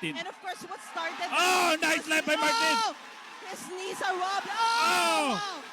And of course, what started... Oh, nice left by Martin. Oh, his knees are wobbly. Oh. Wow.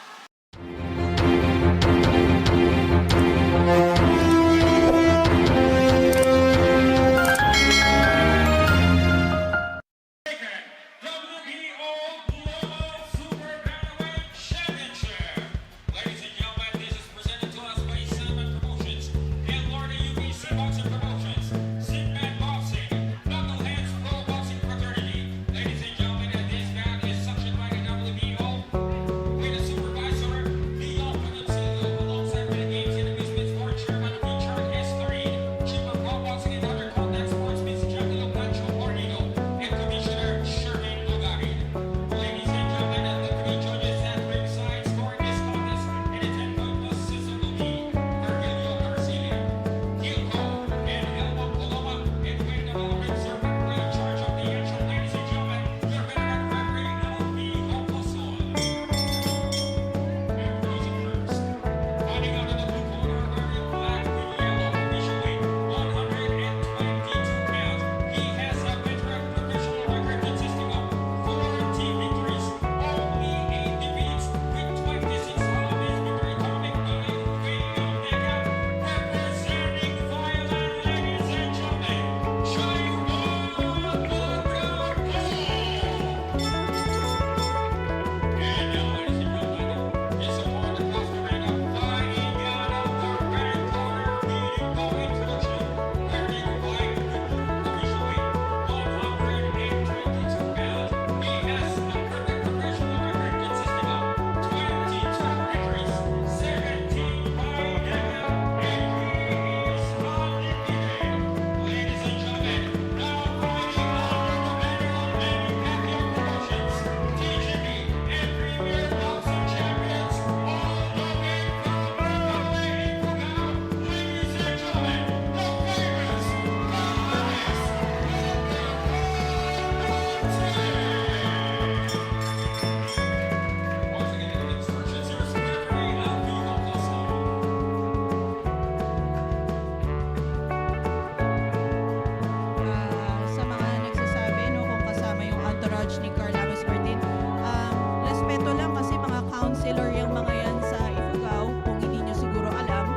Sa mga nagsasabi no, kung kasama yung entourage ni Carl Ames Martin, respeto lang kasi mga counselor yung mga yan sa Ifugao, kung hindi nyo siguro alam.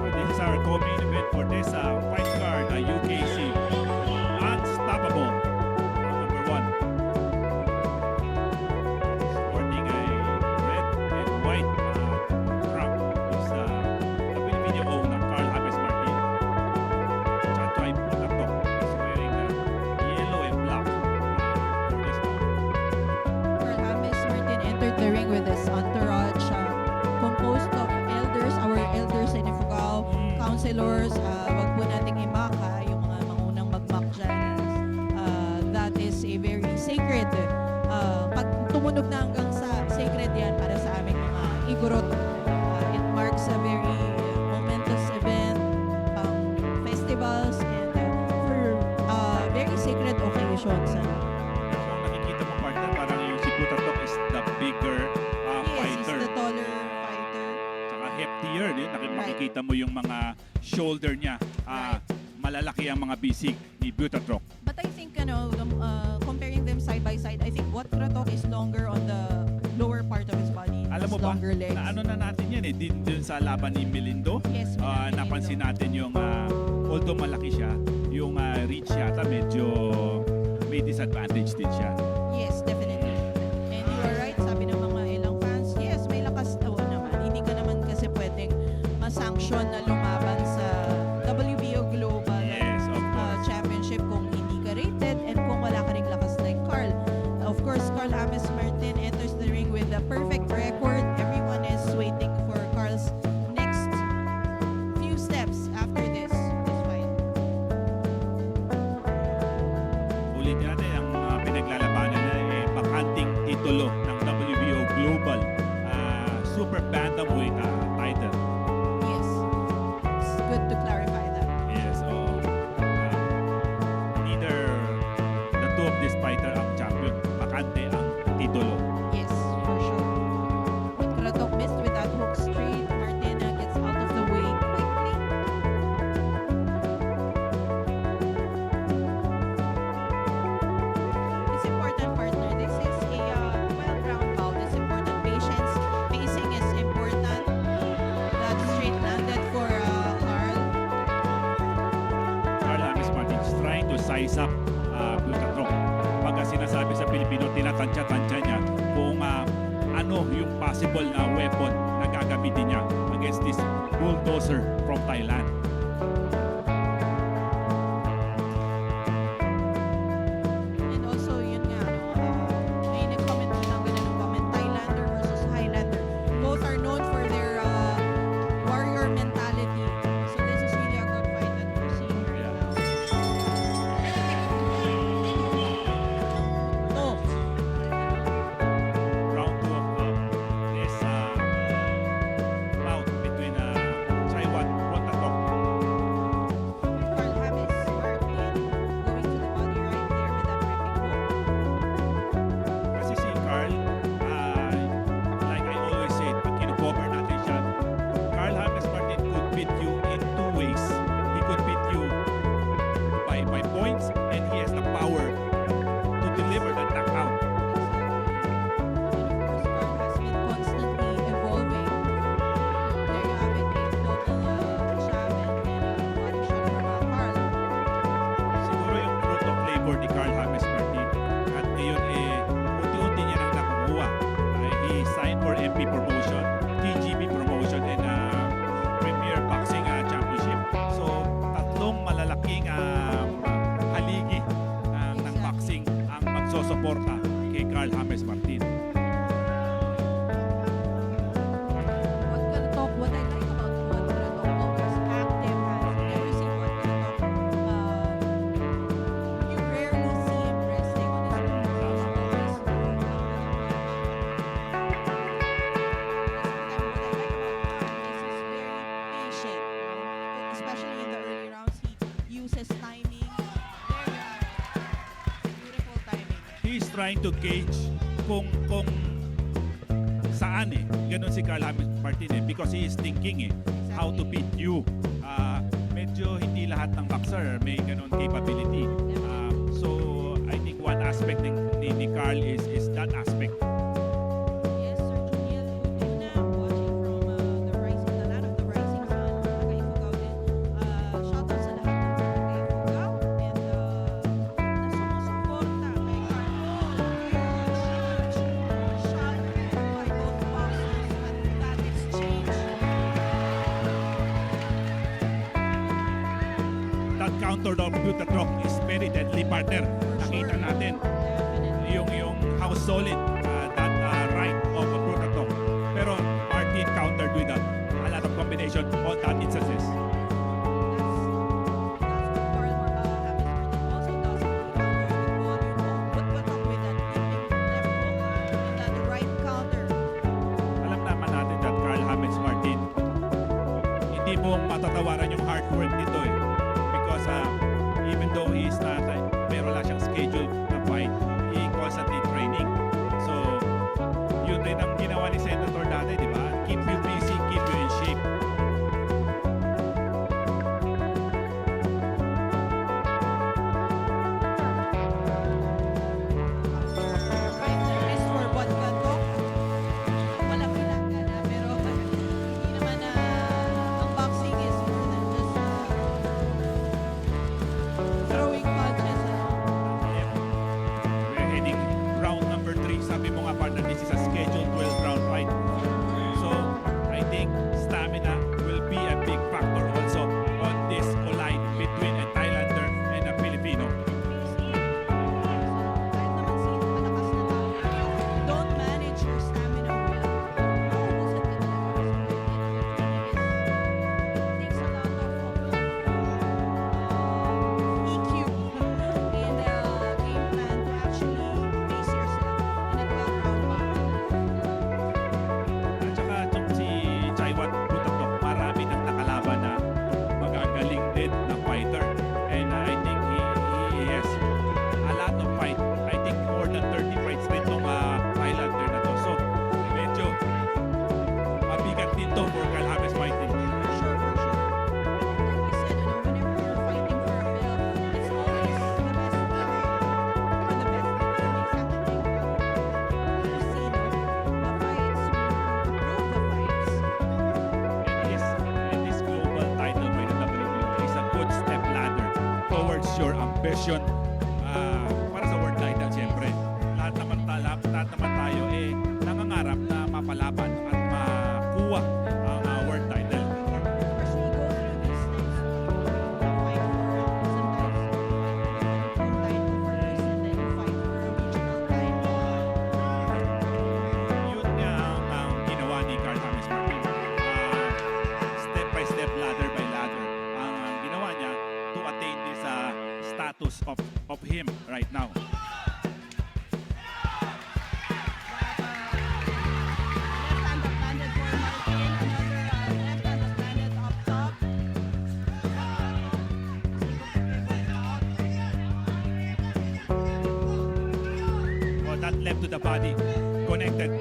This is our co-main event for this fight card, UKC Unstoppable, number 1. Sporting a red and white trunk is the Filipino owner, Carl Ames Martin. Chachoy Putatok is wearing yellow and black for this one. Carl Ames Martin entered the ring with his entourage, composed of elders, our elders in Ifugao, counselors, wag po nating imaka, yung mga mangunang magmak dyan. That is a very sacred, pag tumunog na hanggang sa sacred yan para sa aming mga igorot. It marks a very momentous event, festivals, and for very sacred occasions. So ang nakikita mo partner, parang yung si Putatok is the bigger Yes, he's fighter. the taller fighter. Tsaka heftier, Right. makikita mo yung mga shoulder niya. Right. Malalaki ang mga bisig ni Putatok. But I think, comparing them side by side, I think what Kratok is longer on the lower part of his body. Alam has mo ba, longer legs. na ano na natin yan dun sa laban ni Melindo. Yes, Melindo. Napansin natin yung, although malaki siya, yung reach yata medyo may disadvantage din siya. Yes, definitely. And you are right, sabi ng mga ilang fans, yes, may lakas daw naman. Hindi ka naman kasi pwedeng ma-sanction na lumaban sa WBO Global Yes, of course. Championship kung hindi ka rated and kung wala ka ring lakas like Carl. Of course, Carl Ames Martin enters the ring with a perfect record. Everyone is waiting for Carl's next few steps after this fight. Ulitin natin ang pinaglalabanan na bakanting titulo ng WBO Global Super Bantamweight title. Yes, it's good to clarify that. Yes, so neither the two of this fighter ang champion, bakante ang titulo. Yes, rise up Butatrok. Pagka sinasabi sa Pilipino, tinatansya-tansya niya kung ano yung possible na weapon na gagamitin niya against this bulldozer from Thailand. And also, yun nga, may nag-comment din ng ganun comment, Thailander versus Highlander. Both are known for their warrior mentality. So this is really a good fight that we're seeing right now. Oh, Round 2 of this bout between Chaiwan Butatrok. Carl James Martin going to the body right there with that ripping hook. Kasi si Carl, like I always say, pag kino-cover natin siya, Carl James Martin could beat you in two ways. He could beat you by points, and he has the power to deliver the knockout. And of course, Carl has been constantly evolving. There you have it, a total jab and body shot from Carl. Siguro yung fruit of labor ni Carl James Martin. At ngayon, unti-unti niya nang nakukuha. He signed for MP Promotion, TGB Promotion, and Premier Boxing Championship. So, tatlong malalaking haligi ng boxing ang magsosuporta kay Carl James Martin. What I like about Juan Curato, always active, has never seen Juan Curato. You rarely see him resting on his feet. He's always patient, especially in the early rounds. He uses timing. There you have it. Beautiful timing. He's trying to gauge kung saan Ganon si Carl James Martin because he is thinking how to beat you. Medyo hindi lahat ng boxer may ganon capability. So I think one aspect ni Carl is that aspect. Yes, Sir Juniel Utina, watching from the land of the rising sun, Taga Ifugao din. Shoutout sa lahat ng Taga Ifugao and na sumusuporta kay Carl. Huge shot by both boxers at that exchange. That counter of Butatrok is very deadly, partner. For Nakita sure. natin Definitely. yung how solid that right of Butatrok. Pero Martin countered with a lot of combination on that instances. That's what Carl James Martin also does. He counters with volume, but up with that deep left hook and that right counter. Alam naman natin that Carl James Martin, hindi mo matatawaran yung hard work nito because even though he is not meron lang siyang schedule na fight, he constantly training. So yun rin ang ginawa ni Senator dati, di ba? Keep you busy, keep you in shape. Right there is for Juan Curato. Walang bilanggan pero hindi naman ang boxing is more than just throwing punches. We're heading round number 3. Sabi mo nga, partner, this is a scheduled 12-round fight. So I think stamina will be a big factor also on this collide between a Thailander and a Filipino. Kahit naman si malakas na tao, don't manage your stamina well. Mauubusan ka talaga. It takes a lot of EQ and game plan to actually pace yourself in a 12-round battle. At saka itong si Chaiwan Butatrok, marami nang nakalaban na magagaling din na fighter. And I think he has a lot of fight. I think more than 30 fights rin itong Highlander na to. So medyo mabigat din to for Carl James Martin. For sure, for sure. Like we said, whenever you're fighting for a belt, it's always the best or the best thing is actually to see the fights, prove the fights. And this global title by the WWE is a good step ladder towards your version para sa world title siyempre. Lahat naman tayo nangangarap na mapalaban at makuha ang world title. Especially go through these things, fight for sometimes title first and then fight for a regional title. Yun nga ang ginawa ni Carl James Martin. Step by step, ladder by ladder. Ang ginawa niya to attain this status of him right now. Left hand landed for Martin, another left hand landed up top. Oh, that left to the body, connected.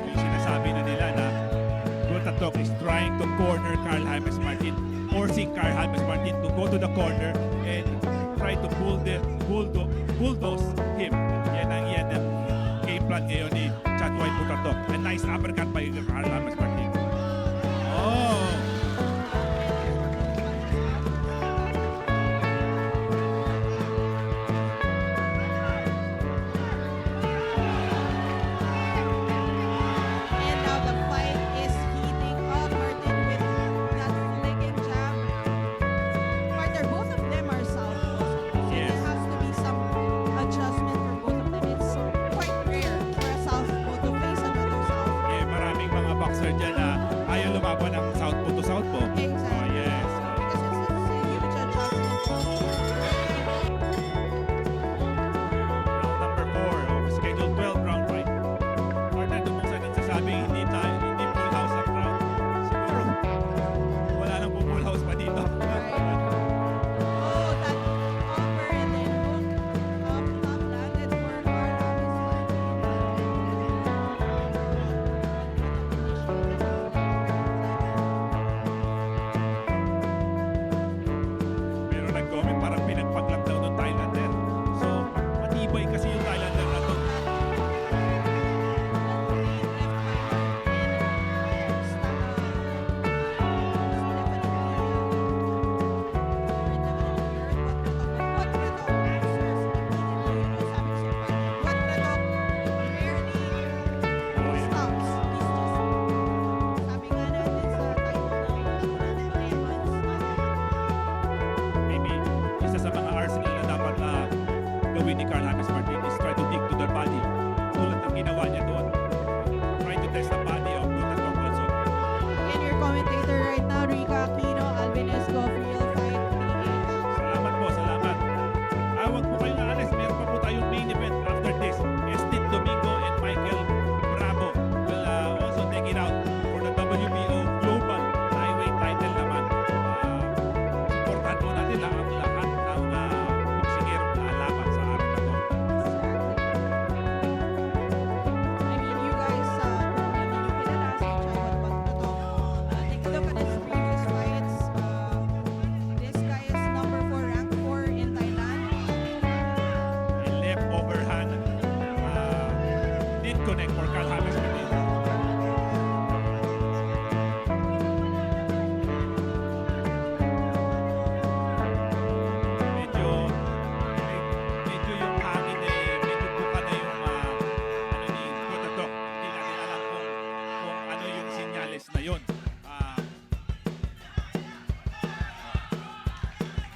Yung sinasabi na nila na Gutatok is trying to corner Carl James Martin, forcing Carl James Martin to go to the corner and try to bulldoze him. Yan ang game plan ngayon ni Chad White Gutatok. A nice uppercut by Carl James Martin. Oh! And now the fight is heating up. Martin with that flicking jab. Partner, both of them are southpaws. So Yes. there has to be some adjustment for both of them. It's quite rare for a southpaw to face another southpaw. Maraming mga boxer dyan na ayaw lumaban ng southpaw to southpaw. Exactly. Oh, yes. Because it's a huge adjustment. Round number 4 of schedule 12 round fight. Partner, doon mo sa nagsasabing hindi full house ang crowd. Siguro, wala nang full house pa dito. Right. Oh, that upper and then hook up top landed for Carl Pero nag-comment parang pinagpag-lock daw ng Thailander. So, matibay kasi yung Thailander na to. Oh, yeah. Maybe isa sa mga arsenal na dapat gawin ni Carl James Martin is try to dig to the body. Tulad ng ginawa niya doon. Try to test the body of Gutatok also. Your commentator right now, Rica Aquino, Alvin Escofriel, fight Salamat po, salamat. Huwag po kayong aalis. Meron pa po tayong main event after this. Estin Domingo and Michael Bravo will also take it out for the WBO Global Flyweight title naman. Supportan po natin ang lahat ng boksingerong lalaban sa araw na to. I mean, you guys, kung hindi nyo kilala si Chawat Pagkatok, take a look at his previous fights. This guy is number 4, ranked 4 in Thailand. And left overhand did connect for Carl James Martin. Medyo yung hangin medyo buka na yung ni Gutatok. Hindi natin alam kung ano yung sinyales na yun.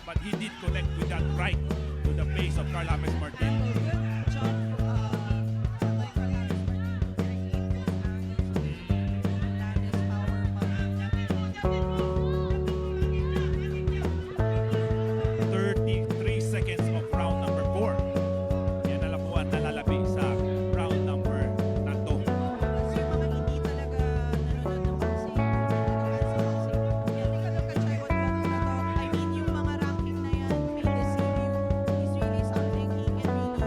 But he did connect with that right to the face of Carl James Martin. Good job, by Carl Martin. Landis power 33 seconds of round number 4. Yan na lang po ang nalalabi sa round number na to. Kasi yung mga hindi talaga nanonood ng boxing, yan, take a look at Chai Pagkatok. I mean, yung mga ranking na yan may deceive you. He's really something. He can really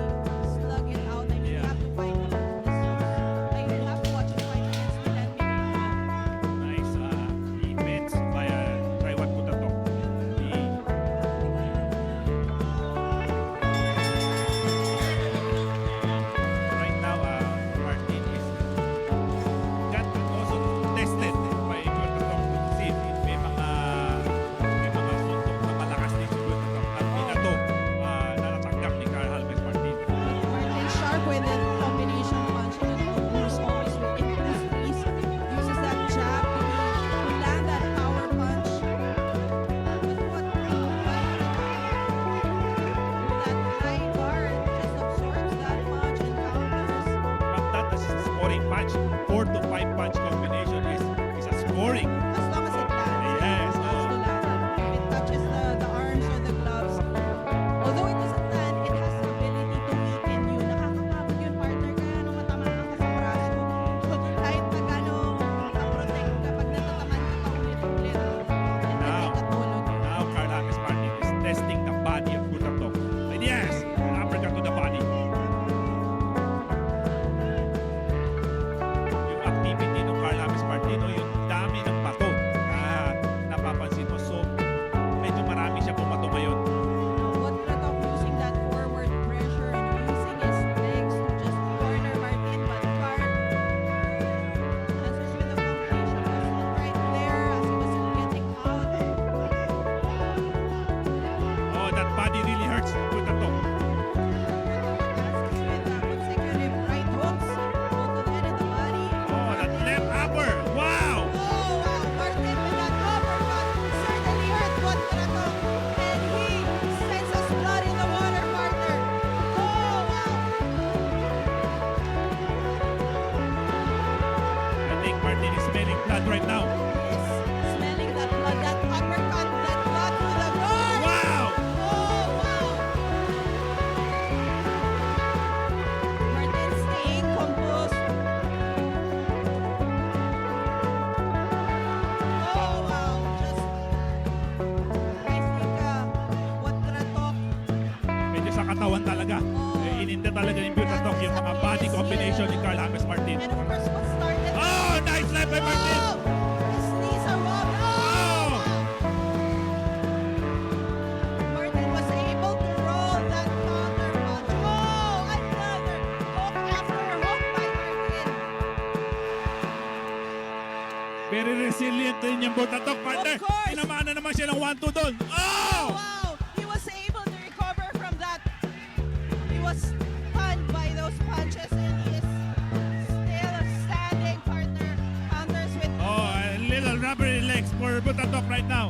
punch, 4 to 5 punch combination is a scoring. As long as it lands. Yes, It has to land. If it touches the arms or the gloves, although it doesn't land, it has the ability to weaken you. Nakakapagod yun, partner. Kaya nung matamaan ka sa braso, kahit na gano'ng ka-protect ka, pag natataman ka pa ulit-ulit, hindi Now. katulog. Now, Carl James Martin is testing the body of Butatok. And yes, an uppercut to the body. Yung activity ng Carl James Martin, yung dami ng bato na napapansin mo. So, medyo marami siya pumato ngayon. What Kratok using that forward pressure and using his legs to just corner Martin, but Carl answers with a combination was right there as he was getting out. Oh, that body really hurts Butatok. With consecutive right hooks, both to the head of the body. Oh, that left upper. Wow! Oh, wow, Martin with that uppercut certainly hurt Juan Kratok, and he sends us blood in the water, partner. Oh, wow. I think Martin is smelling blood right now. Yes, smelling that blood, that uppercut, that blood to the guard. Wow! Oh, wow! Martin staying composed. Oh, wow! Just, I think, what Kratok, Medyo sa katawan talaga. Ininda talaga ni Butatok yung mga body combination ni Carl James Martin. and of course, what started. Oh, nice left by Martin! Oh! His knees are wobbling. Oh! Martin was able to roll that counter punch. Oh, another hook after hook by Martin. Very resilient din yung Butatok, partner. Of course. Tinamaan na naman siya ng 1-2 doon. Oh! Wow, he was able to recover from that. He was stunned by those punches and he is still standing, partner. Counters with Oh, a little rubbery legs for Butatok right now.